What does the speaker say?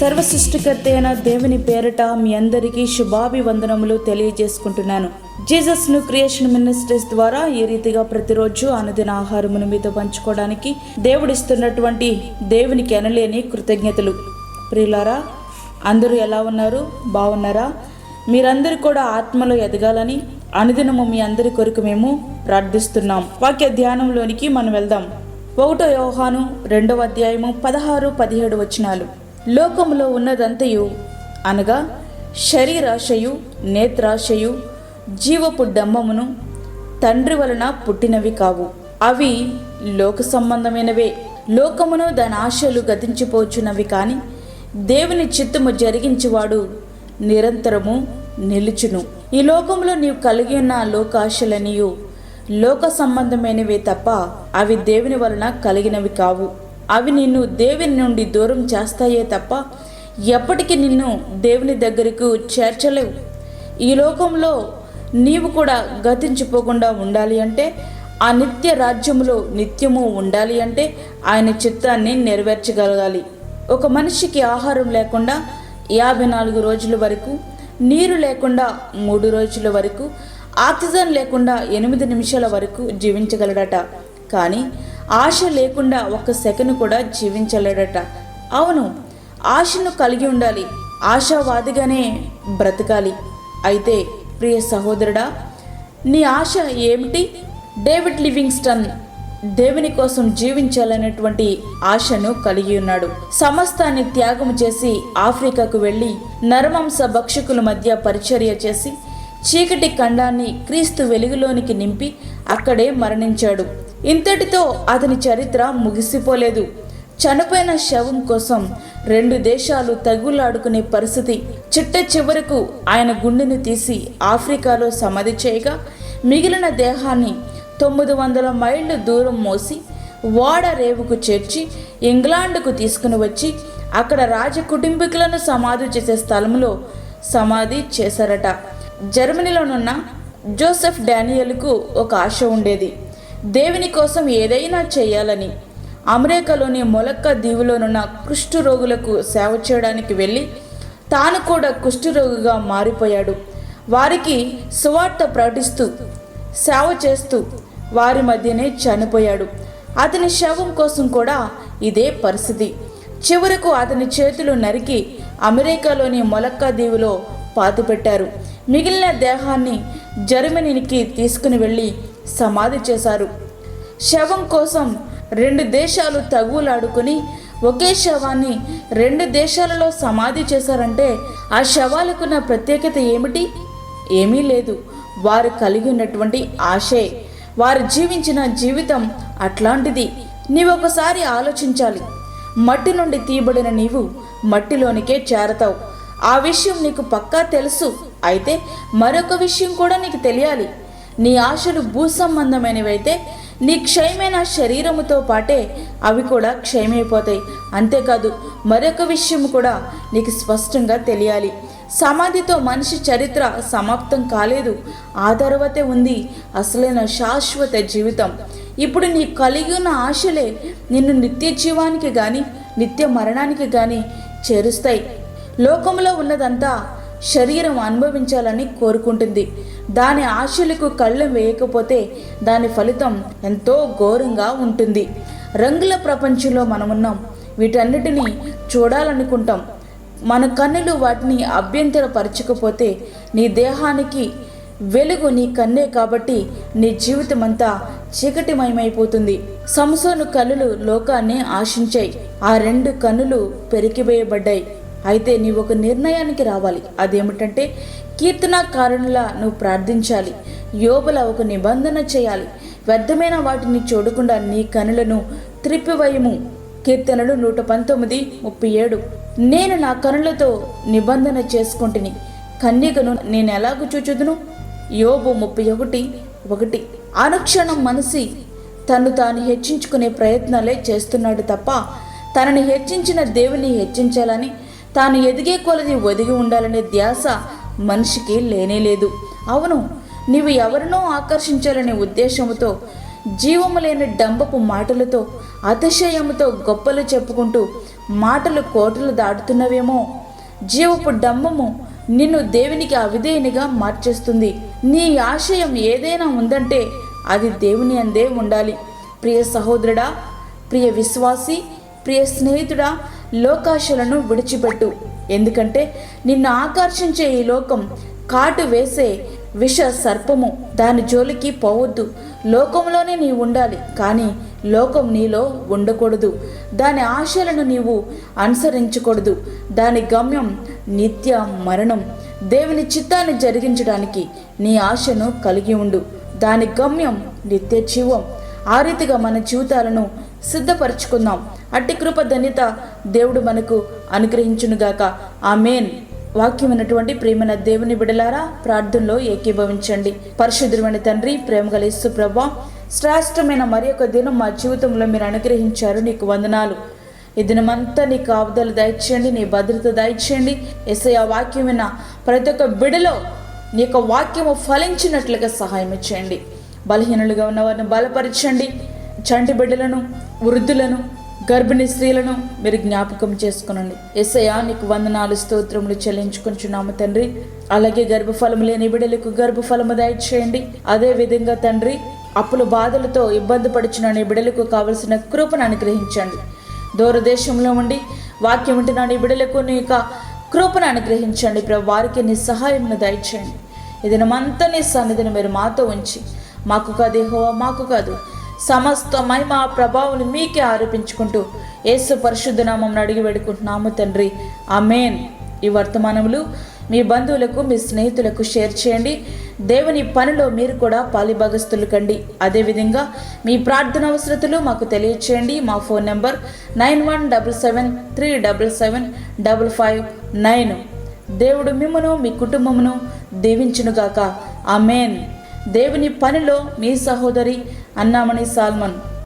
సర్వసృష్టికర్త అయిన దేవుని పేరట మీ అందరికీ శుభాభివందనములు తెలియజేసుకుంటున్నాను. జీసస్ ను క్రియేషన్ మినిస్ట్రీస్ ద్వారా ఈ రీతిగా ప్రతిరోజు అనుదిన ఆహారమును మీతో పంచుకోవడానికి దేవుడిస్తున్నటువంటి దేవునికి ఎనలేని కృతజ్ఞతలు. ప్రియులారా, అందరూ ఎలా ఉన్నారు? బాగున్నారా? మీరందరూ కూడా ఆత్మలో ఎదగాలని అనుదినము మీ అందరి కొరకు మేము ప్రార్థిస్తున్నాం. వాక్య ధ్యానంలోనికి మనం వెళ్దాం. 1 యోహాను 2వ అధ్యాయము 16-17 వచనాలు. లోకములో ఉన్నదంతయు అనగా శరీరాశయు, నేత్రాశయు, జీవపు డంబమును తండ్రి వలన పుట్టినవి కావు. అవి లోక సంబంధమైనవే. లోకమును దాని ఆశలు గతించిపోచున్నవి, కానీ దేవుని చిత్తము జరిగించువాడు నిరంతరము నిలుచును. ఈ లోకంలో నీవు కలిగి ఉన్న లోకాశలనియు లోక సంబంధమైనవే తప్ప అవి దేవుని వలన కలిగినవి కావు. అవి నిన్ను దేవుని నుండి దూరం చేస్తాయే తప్ప ఎప్పటికీ నిన్ను దేవుని దగ్గరకు చేర్చలేవు. ఈ లోకంలో నీవు కూడా గతించిపోకుండా ఉండాలి అంటే, ఆ నిత్య రాజ్యములో నిత్యము ఉండాలి అంటే ఆయన చిత్తాన్ని నెరవేర్చగలగాలి. ఒక మనిషికి ఆహారం లేకుండా 54 రోజుల వరకు, నీరు లేకుండా 3 రోజుల వరకు, ఆక్సిజన్ లేకుండా 8 నిమిషాల వరకు జీవించగలడట. కానీ ఆశ లేకుండా 1 సెకండ్ కూడా జీవించలేడట. అవును, ఆశను కలిగి ఉండాలి, ఆశావాదిగానే బ్రతకాలి. అయితే ప్రియ సహోదరుడా, నీ ఆశ ఏమిటి? డేవిడ్ లివింగ్స్టన్ దేవుని కోసం జీవించాలనేటువంటి ఆశను కలిగి ఉన్నాడు. సమస్తాన్ని త్యాగం చేసి ఆఫ్రికాకు వెళ్ళి నరమాంస భక్షకుల మధ్య పరిచర్య చేసి చీకటి ఖండాన్ని క్రీస్తు వెలుగులోనికి నింపి అక్కడే మరణించాడు. ఇంతటితో అతని చరిత్ర ముగిసిపోలేదు. చనిపోయిన శవం కోసం 2 దేశాలు తగులాడుకునే పరిస్థితి. చిట్ట చివరకు ఆయన గుండెను తీసి ఆఫ్రికాలో సమాధి చేయగా, మిగిలిన దేహాన్ని 900 మైళ్ళు దూరం మోసి ఓడ రేవుకు చేర్చి ఇంగ్లాండ్కు తీసుకుని వచ్చి అక్కడ రాజ కుటుంబీకులను సమాధి చేసే స్థలంలో సమాధి చేశారట. జర్మనీలోనున్న జోసెఫ్ డానియల్కు ఒక ఆశ ఉండేది, దేవుని కోసం ఏదైనా చేయాలని. అమెరికాలోని మొలక్క దీవులోనున్న కుష్ఠరోగులకు సేవ చేయడానికి వెళ్ళి తాను కూడా కుష్ఠరోగిగా మారిపోయాడు. వారికి సువార్త ప్రకటిస్తూ సేవ చేస్తూ వారి మధ్యనే చనిపోయాడు. అతని శవం కోసం కూడా ఇదే పరిస్థితి. చివరకు అతని చేతులు నరికి అమెరికాలోని మొలక్క దీవులో పాతిపెట్టారు. మిగిలిన దేహాన్ని జర్మనీకి తీసుకుని వెళ్ళి సమాధి చేశారు. శవం కోసం 2 దేశాలు తగులాడుకుని ఒకే శవాన్ని 2 దేశాలలో సమాధి చేశారంటే ఆ శవాలకున్న ప్రత్యేకత ఏమిటి? ఏమీ లేదు. వారు కలిగి ఉన్నటువంటి ఆశే. వారు జీవించిన జీవితం అట్లాంటిది. నీవొకసారి ఆలోచించాలి. మట్టి నుండి తీయబడిన నీవు మట్టిలోనికే చేరతావు. ఆ విషయం నీకు పక్కా తెలుసు. అయితే మరొక విషయం కూడా నీకు తెలియాలి. నీ ఆశలు భూ సంబంధమైనవైతే నీ క్షయమైన శరీరముతో పాటే అవి కూడా క్షయమైపోతాయి. అంతేకాదు, మరొక విషయం కూడా నీకు స్పష్టంగా తెలియాలి. సమాధితో మనిషి చరిత్ర సమాప్తం కాలేదు. ఆ తర్వాతే ఉంది అసలైన శాశ్వత జీవితం. ఇప్పుడు నీ కలిగి ఉన్న ఆశలే నిన్ను నిత్య జీవానికి కానీ నిత్య మరణానికి కానీ చేరుస్తాయి. లోకంలో ఉన్నదంతా శరీరం అనుభవించాలని కోరుకుంటుంది. దాని ఆశలకు కళ్ళెం వేయకపోతే దాని ఫలితం ఎంతో ఘోరంగా ఉంటుంది. రంగుల ప్రపంచంలో మనమున్నాం. వీటన్నిటినీ చూడాలనుకుంటాం. మన కన్నులు వాటిని అభ్యంతరపరచకపోతే నీ దేహానికి వెలుగు నీ కన్నే కాబట్టి నీ జీవితం అంతా చీకటిమయమైపోతుంది. సంసోను కన్నులు లోకాన్ని ఆశించాయి. ఆ 2 కన్నులు పెరికివేయబడ్డాయి. అయితే నీవు ఒక నిర్ణయానికి రావాలి. అదేమిటంటే, కీర్తనకారునిలా నువ్వు ప్రార్థించాలి. యోబులా ఒక నిబంధన చేయాలి. వ్యర్థమైన వాటిని చూడకుండా నీ కనులను త్రిప్పివేయము. కీర్తనలు 119:37. నేను నా కనులతో నిబంధన చేసుకుంటుని, కన్యకను నేను ఎలాగూ చూచుదును? యోబు 31:1. అనుక్షణం మనసి తను తాను హెచ్చించుకునే ప్రయత్నాలే చేస్తున్నాడు తప్ప తనని హెచ్చించిన దేవుని హెచ్చించాలని, తాను ఎదిగే కొలది ఒదిగి ఉండాలనే ధ్యాస మనిషికి లేనేలేదు. అవును, నీవు ఎవరినో ఆకర్షించాలనే ఉద్దేశంతో జీవము లేని డంబపు మాటలతో అతిశయముతో గొప్పలు చెప్పుకుంటూ మాటలు కోటలు దాటుతున్నవేమో. జీవపు డంబము నిన్ను దేవునికి అవిధేయునిగా మార్చేస్తుంది. నీ ఆశయం ఏదైనా ఉందంటే అది దేవుని అందే ఉండాలి. ప్రియ సహోదరుడా, ప్రియ విశ్వాసి, ప్రియ స్నేహితుడా, లోకాశలను విడిచిపెట్టు. ఎందుకంటే నిన్ను ఆకర్షించే ఈ లోకం కాటు వేసే విష సర్పము. దాని జోలికి పోవద్దు. లోకంలోనే నీవు ఉండాలి, కానీ లోకం నీలో ఉండకూడదు. దాని ఆశలను నీవు అనుసరించకూడదు. దాని గమ్యం నిత్య మరణం. దేవుని చిత్తాన్ని జరిగించడానికి నీ ఆశను కలిగి ఉండు. దాని గమ్యం నిత్య జీవం. ఆ రీతిగా మన జీవితాలను సిద్ధపరచుకుందాం. అట్టి కృప ధన్యత దేవుడు మనకు అనుగ్రహించునుగాక. ఆమేన్. వాక్యం ఉన్నటువంటి ప్రేమన దేవుని బిడలారా, ప్రార్థనలో ఏకీభవించండి. పరిశుద్ధుడైన తండ్రి, ప్రేమగల యేసు ప్రభువా, శ్రేష్టమైన మరి ఒక దినం మా జీవితంలో మీరు అనుగ్రహించారు. నీకు వందనాలు. ఈ దినమంతా నీ కాపుదలు దయచేయండి, నీ భద్రత దయచేయండి. యేసయ్య, వాక్యం విన్న ప్రతి ఒక్క బిడలో నీ యొక్క వాక్యము ఫలించినట్లుగా సహాయం చేయండి. బలహీనులుగా ఉన్నవారిని బలపరచండి. చంటి బిడ్డలను, వృద్ధులను, గర్భిణీ స్త్రీలను మీరు జ్ఞాపకం చేసుకునండి. యేసయ్య, నీకు వందనాలు, స్తోత్రములు చెల్లించుకుంటున్నాము తండ్రి. అలాగే గర్భఫలము లేని బిడ్డలకు గర్భఫలము దయచేయండి. అదే విధంగా తండ్రి, అప్పుల బాధలతో ఇబ్బంది పడుచున్న నీ బిడ్డలకు కావలసిన కృపను అనుగ్రహించండి. దూరదేశంలో ఉండి వాక్యం ఉంటున్న నీ బిడ్డలకు నీ యొక్క కృపను అనుగ్రహించండి. ప్రభు, వారికి నీ సహాయంను దయచేయండి. ఈ దినమంతా నీ సన్నిధిని మీరు మాతో ఉంచి, మాకు కాదు యెహోవా, మాకు కాదు, సమస్త మహిమ ప్రభావం మీకే ఆరోపించుకుంటూ యేసు పరిశుద్ధ నామం అడిగి వేడుకుంటున్నాము తండ్రి. ఆమేన్. ఈ వర్తమానములు మీ బంధువులకు, మీ స్నేహితులకు షేర్ చేయండి. దేవుని పనిలో మీరు కూడా పాలిభాగస్తులు కండి. అదేవిధంగా మీ ప్రార్థన అవసరతలు మాకు తెలియచేయండి. మా ఫోన్ నెంబర్ 9177377559. దేవుడు మిమ్మును, మీ కుటుంబమును దీవించునుగాక. ఆమేన్. దేవుని పనిలో మీ సహోదరి అన్నామణి సాల్మన్.